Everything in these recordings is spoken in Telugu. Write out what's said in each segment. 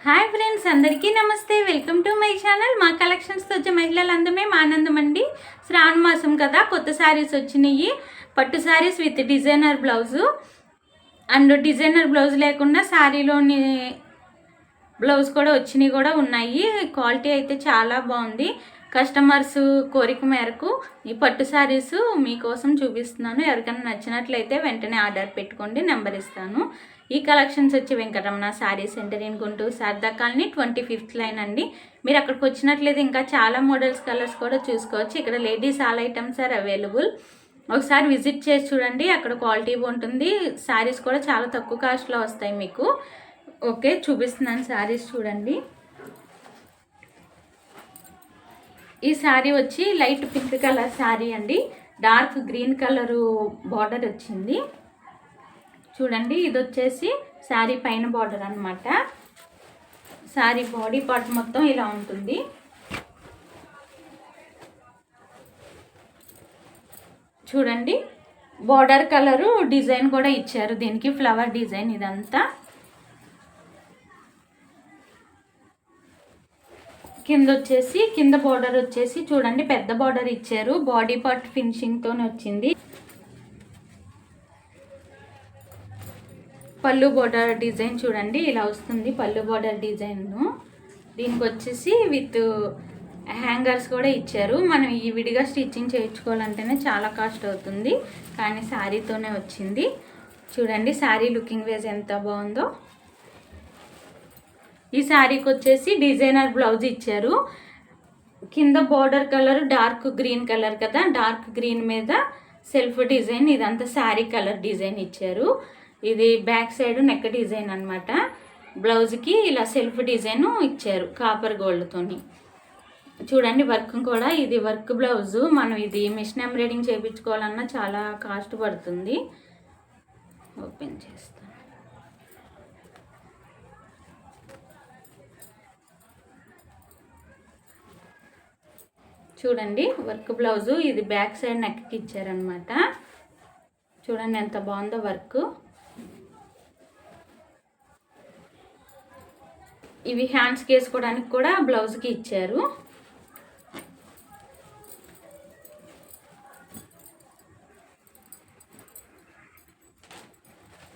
హాయ్ ఫ్రెండ్స్, అందరికీ నమస్తే. Welcome to my channel. మా కలెక్షన్స్తో వచ్చే మహిళలందమే మా ఆనందం అండి. శ్రావణ మాసం కదా, కొత్త శారీస్ వచ్చినాయి. పట్టు saris with designer blouse and designer blouse లేకుండా శారీలోని బ్లౌజ్ కూడా వచ్చినాయి కూడా ఉన్నాయి. క్వాలిటీ అయితే చాలా బాగుంది. కస్టమర్స్ కోరిక మేరకు ఈ పట్టు శారీస్ మీకోసం చూపిస్తున్నాను. ఎవరికైనా నచ్చినట్లయితే వెంటనే ఆర్డర్ పెట్టుకోండి, నెంబర్ ఇస్తాను. ఈ కలెక్షన్స్ వచ్చి Venkataramana sari centre in Guntur, Sharada colony, 25th line అండి. మీరు అక్కడికి వచ్చినట్లయితే ఇంకా చాలా మోడల్స్, కలర్స్ కూడా చూసుకోవచ్చు. ఇక్కడ ladies all items are available. ఒకసారి విజిట్ చేసి చూడండి, అక్కడ క్వాలిటీ బాగుంటుంది. శారీస్ కూడా చాలా తక్కువ కాస్ట్లో వస్తాయి మీకు. ఓకే, చూపిస్తున్నాను శారీస్ చూడండి. ఈ శారీ వచ్చి లైట్ పింక్ కలర్ శారీ అండి. డార్క్ గ్రీన్ కలరు బార్డర్ వచ్చింది చూడండి. ఇది వచ్చేసి శారీ పైన బార్డర్ అనమాట. శారీ బాడీ పార్ట్ మొత్తం ఇలా ఉంటుంది. చూడండి, బార్డర్ కలరు డిజైన్ కూడా ఇచ్చారు దీనికి, ఫ్లవర్ డిజైన్. ఇదంతా కింద బార్డర్ వచ్చేసి చూడండి పెద్ద బార్డర్ ఇచ్చారు. బాడీ పార్ట్ ఫినిషింగ్తోనే వచ్చింది. పళ్ళు బార్డర్ డిజైన్ చూడండి ఇలా వస్తుంది. పళ్ళు బార్డర్ డిజైన్ దీనికి వచ్చేసి విత్ హ్యాంగర్స్ కూడా ఇచ్చారు. మనం ఈ విడిగా స్టిచ్చింగ్ చేయించుకోవాలంటేనే చాలా కాస్ట్ అవుతుంది, కానీ శారీతోనే వచ్చింది. చూడండి శారీ లుకింగ్ వేజ్ ఎంత బాగుందో. ఈ శారీకి వచ్చేసి డిజైనర్ బ్లౌజ్ ఇచ్చారు. కింద border colour dark green colour కదా, డార్క్ గ్రీన్ మీద సెల్ఫ్ డిజైన్. ఇదంతా శారీ కలర్ డిజైన్ ఇచ్చారు. ఇది బ్యాక్ సైడ్ నెక్ డిజైన్ అనమాట. బ్లౌజ్కి ఇలా సెల్ఫ్ డిజైన్ ఇచ్చారు కాపర్ గోల్డ్తోని. చూడండి వర్క్ కూడా, ఇది వర్క్ బ్లౌజు. మనం ఇది మిషన్ ఎంబ్రాయిడింగ్ చేయించుకోవాలన్నా చాలా కాస్ట్ పడుతుంది. ఓపెన్ చేస్తాను. చూడండి వర్క్ బ్లౌజు. ఇది బ్యాక్ సైడ్ నెక్కి ఇచ్చారనమాట. చూడండి ఎంత బాగుందో వర్క్. ఇవి హ్యాండ్స్కి వేసుకోవడానికి కూడా బ్లౌజ్కి ఇచ్చారు.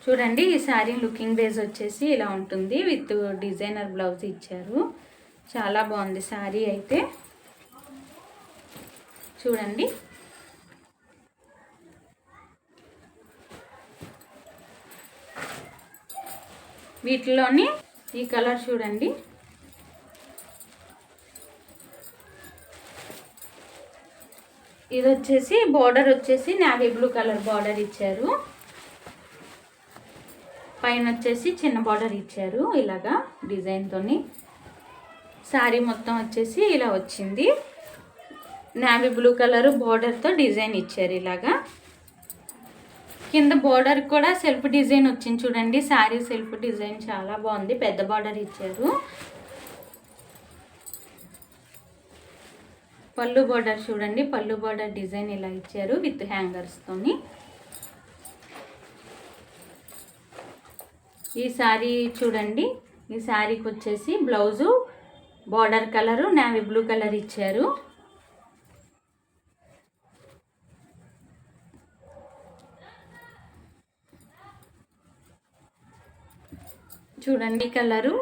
చూడండి ఈ శారీ లుకింగ్ బేస్ వచ్చేసి ఇలా ఉంటుంది. విత్ డిజైనర్ బ్లౌజ్ ఇచ్చారు. చాలా బాగుంది శారీ అయితే. చూడండి వీటిలోని ఈ కలర్ చూడండి. ఇది వచ్చేసి బార్డర్ వచ్చేసి నేవీ బ్లూ కలర్ బార్డర్ ఇచ్చారు. పైన వచ్చేసి చిన్న బార్డర్ ఇచ్చారు ఇలాగా డిజైన్తోని. శారీ మొత్తం వచ్చేసి ఇలా వచ్చింది. నేవీ బ్లూ కలర్ బార్డర్తో డిజైన్ ఇచ్చారు ఇలాగా. కింద బార్డర్ కూడా సెల్ఫ్ డిజైన్ వచ్చింది చూడండి. శారీ సెల్ఫ్ డిజైన్ చాలా బాగుంది. పెద్ద బార్డర్ ఇచ్చారు. పళ్ళు బార్డర్ చూడండి, పళ్ళు బార్డర్ డిజైన్ ఇలా ఇచ్చారు విత్ హ్యాంగర్స్తోని. ఈ శారీ చూడండి. ఈ శారీకి వచ్చేసి blouse border colour navy blue colour ఇచ్చారు. చూడండి కలరు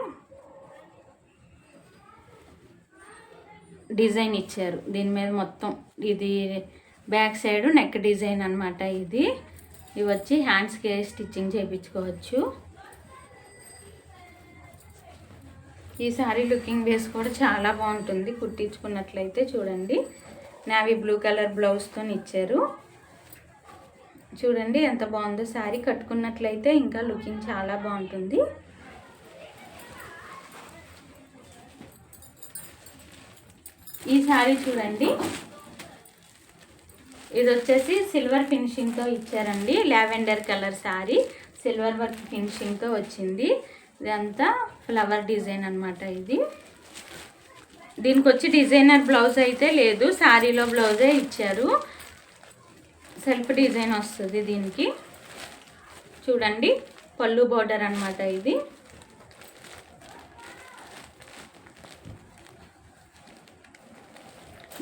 డిజైన్ ఇచ్చారు దీని మీద మొత్తం. ఇది బ్యాక్ సైడ్ నెక్ డిజైన్ అనమాట. ఇవి వచ్చి హ్యాండ్స్కి స్టిచ్చింగ్ చేయించుకోవచ్చు. ఈ శారీ లుకింగ్ వేస్ కూడా చాలా బాగుంటుంది కుట్టించుకున్నట్లయితే. చూడండి నేవీ బ్లూ కలర్ బ్లౌజ్తో ఇచ్చారు. చూడండి ఎంత బాగుందో శారీ. కట్టుకున్నట్లయితే ఇంకా లుకింగ్ చాలా బాగుంటుంది. ఈ శారీ చూడండి. ఇది వచ్చేసి సిల్వర్ ఫినిషింగ్తో ఇచ్చారండి. Lavender colour sari silver work ఫినిషింగ్తో వచ్చింది. ఇదంతా ఫ్లవర్ డిజైన్ అనమాట. దీనికి వచ్చి డిజైనర్ బ్లౌజ్ అయితే లేదు, శారీలో బ్లౌజే ఇచ్చారు. సెల్ఫ్ డిజైన్ వస్తుంది దీనికి. చూడండి పళ్ళు బోర్డర్ అనమాట ఇది.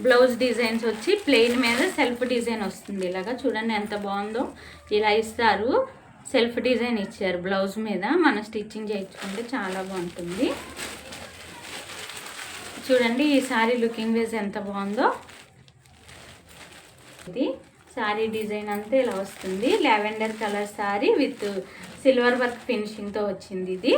బ్లౌజ్ డిజైన్స్ వచ్చి ప్లెయిన్ మీద సెల్ఫ్ డిజైన్ వస్తుంది. ఇలాగా చూడండి ఎంత బాగుందో. ఇలా ఇస్తారు, సెల్ఫ్ డిజైన్ ఇచ్చారు బ్లౌజ్ మీద. మనం స్టిచ్చింగ్ చేయించుకుంటే చాలా బాగుంటుంది. చూడండి ఈ శారీ లుకింగ్ వైజ్ ఎంత బాగుందో. ఇది శారీ డిజైన్ అంతా ఇలా వస్తుంది. Lavender colour sari with silver work ఫినిషింగ్తో వచ్చింది ఇది.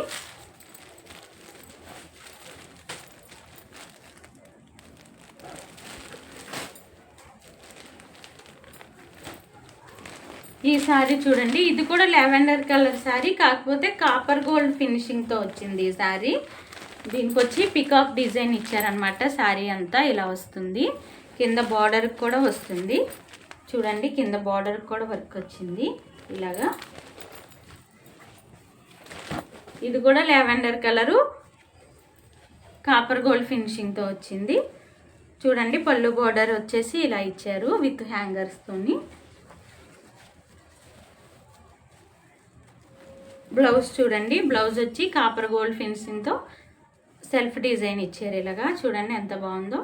ఈ శారీ చూడండి, ఇది కూడా లావెండర్ కలర్ శారీ, కాకపోతే కాపర్ గోల్డ్ ఫినిషింగ్తో వచ్చింది ఈ శారీ. దీనికి వచ్చి పికాక్ డిజైన్ ఇచ్చారనమాట. శారీ అంతా ఇలా వస్తుంది. కింద బార్డర్కి కూడా వస్తుంది. చూడండి కింద బార్డర్కి కూడా వర్క్ వచ్చింది ఇలాగా. ఇది కూడా లావెండర్ కలరు కాపర్ గోల్డ్ ఫినిషింగ్తో వచ్చింది. చూడండి పళ్ళు బార్డర్ వచ్చేసి ఇలా ఇచ్చారు విత్ హ్యాంగర్స్తోని. బ్లౌజ్ చూడండి, బ్లౌజ్ వచ్చి కాపర్ గోల్డ్ ఫినిషింగ్తో సెల్ఫ్ డిజైన్ ఇచ్చారు ఇలాగా. చూడండి ఎంత బాగుందో.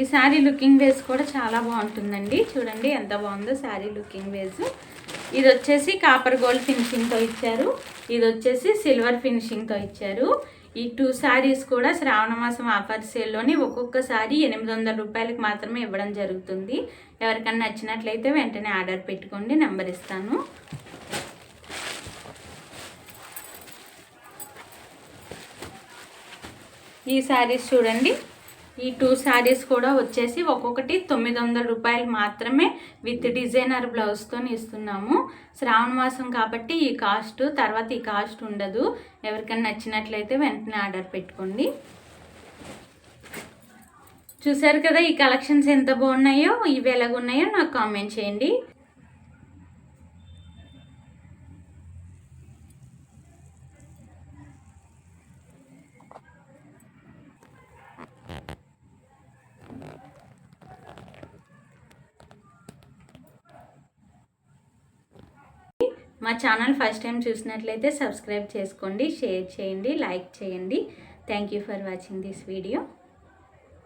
ఈ శారీ లుకింగ్ వేస్ కూడా చాలా బాగుంటుందండి. చూడండి ఎంత బాగుందో శారీ లుకింగ్ వేస్. ఇది వచ్చేసి కాపర్ గోల్డ్ ఫినిషింగ్తో ఇచ్చారు, ఇది వచ్చేసి సిల్వర్ ఫినిషింగ్తో ఇచ్చారు. ఈ 2 శారీస్ కూడా శ్రావణ మాసం ఆఫర్ సేల్లోని ఒక్కొక్క శారీ 800 రూపాయలకి మాత్రమే ఇవ్వడం జరుగుతుంది. ఎవరికన్నా నచ్చినట్లయితే వెంటనే ఆర్డర్ పెట్టుకోండి, నెంబర్ ఇస్తాను. ఈ శారీస్ చూడండి, ఈ 2 శారీస్ కూడా వచ్చేసి ఒక్కొక్కటి 900 రూపాయలు మాత్రమే విత్ డిజైనర్ బ్లౌజ్తో ఇస్తున్నాము. శ్రావణ మాసం కాబట్టి ఈ కాస్ట్, తర్వాత ఈ కాస్ట్ ఉండదు. ఎవరికైనా నచ్చినట్లయితే వెంటనే ఆర్డర్ పెట్టుకోండి. చూసారు కదా ఈ కలెక్షన్స్ ఎంత బాగున్నాయో. ఇవి ఎలాగున్నాయో నాకు కామెంట్ చేయండి. మా ఛానల్ ఫస్ట్ టైం చూసినట్లయితే సబ్స్క్రైబ్ చేసుకోండి, షేర్ చేయండి, లైక్ చేయండి. Thank you for watching this video.